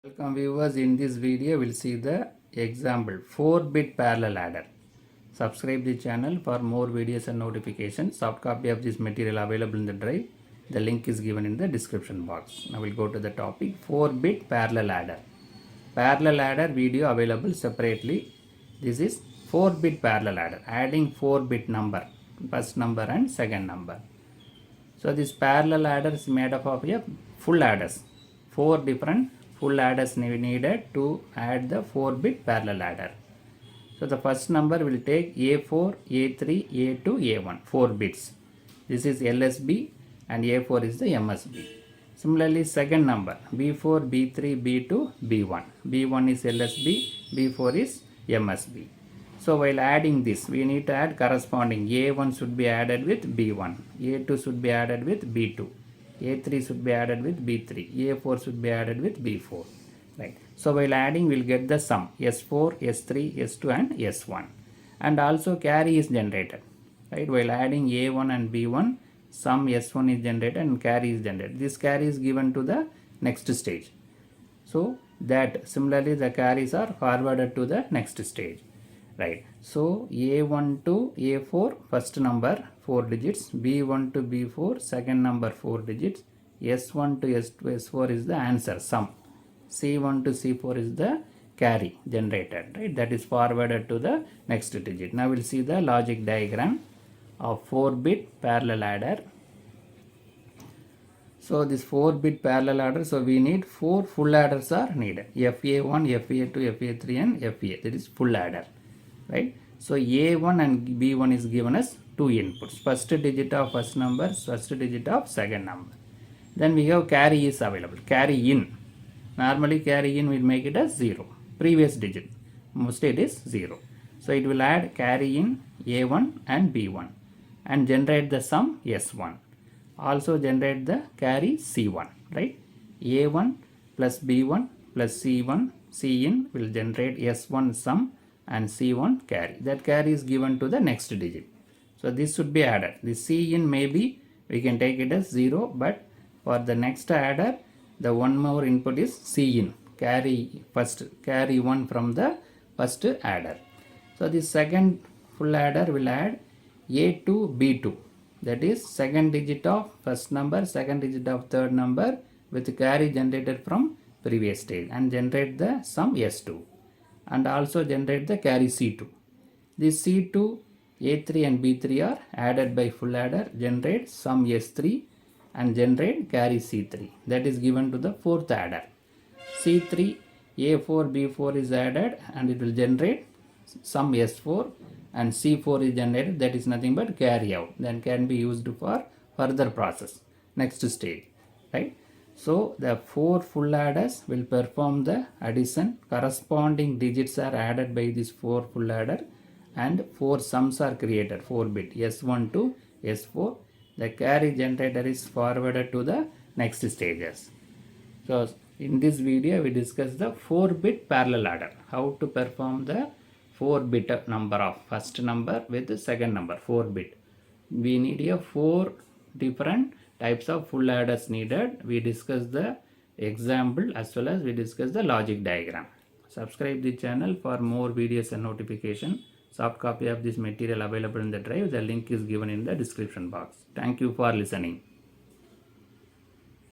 Welcome viewers, in this video we'll see the example 4-bit parallel adder. Subscribe the channel for more videos and notifications. Soft copy of this material available in the drive. The link is given in the description box. Now we'll go to the topic 4-bit parallel adder. Parallel adder video available separately. This is 4-bit parallel adder, adding 4-bit number, first number and second number. So this parallel adder is made up of a full adders. 4 different full adders needed to add the 4-bit parallel adder. So the first number will take A4, A3, A2, A1, 4 bits. This is LSB and A4 is the MSB. Similarly, second number B4, B3, B2, B1. B1 is LSB, B4 is MSB. So while adding this, we need to add corresponding. A1 should be added with B1, A2 should be added with B2, A3 should be added with B3, A4 should be added with B4. Right. So while adding, we'll get the sum S4, S3, S2 and S1. And also carry is generated. Right. While adding A1 and B1, sum S1 is generated and carry is generated. This carry is given to the next stage. So that similarly the carries are forwarded to the next stage. Right. So A1 to A4 first number 4 digits, B1 to B4 second number 4 digits, S1 to S4 is the answer sum, C1 to C4 is the carry generated, right? That is forwarded to the next digit. Now we'll see the logic diagram of 4-bit parallel adder. So this 4-bit parallel adder, so we need 4 full adders are needed, FA1, FA2, FA3 and FA, that is full adder. Right. So A1 and B1 is given as 2 inputs, first digit of first number, first digit of second number. Then we have carry is available, carry in. Normally carry in will make it as 0, previous digit, mostly it is 0. So it will add carry in A1 and B1 and generate the sum S1. Also generate the carry C1, right? A1 plus B1 plus C1, C in will generate S1 sum and C1 carry. That carry is given to the next digit. So this should be added. The C in maybe we can take it as 0, but for the next adder, the one more input is C in, carry first, carry 1 from the first adder. So the second full adder will add A2, B2, that is second digit of first number, second digit of third number with carry generated from previous stage and generate the sum S2. And also generate the carry C2. This C2, A3 and B3 are added by full adder, generate sum S3 and generate carry C3. That is given to the fourth adder. C3, A4, B4 is added and it will generate sum S4 and C4 is generated, that is nothing but carry out. Then can be used for further process, next stage, right? So the 4 full adders will perform the addition. Corresponding digits are added by this 4 full adder and 4 sums are created, 4-bit, S1 to S4. The carry generator is forwarded to the next stages. So in this video we discuss the 4-bit parallel adder, how to perform the 4-bit number of first number with the second number 4-bit. We need a 4 different types of full adders needed. We discussed the example as well as we discussed the logic diagram. Subscribe the channel for more videos and notification. Soft copy of this material available in the drive. The link is given in the description box. Thank you for listening.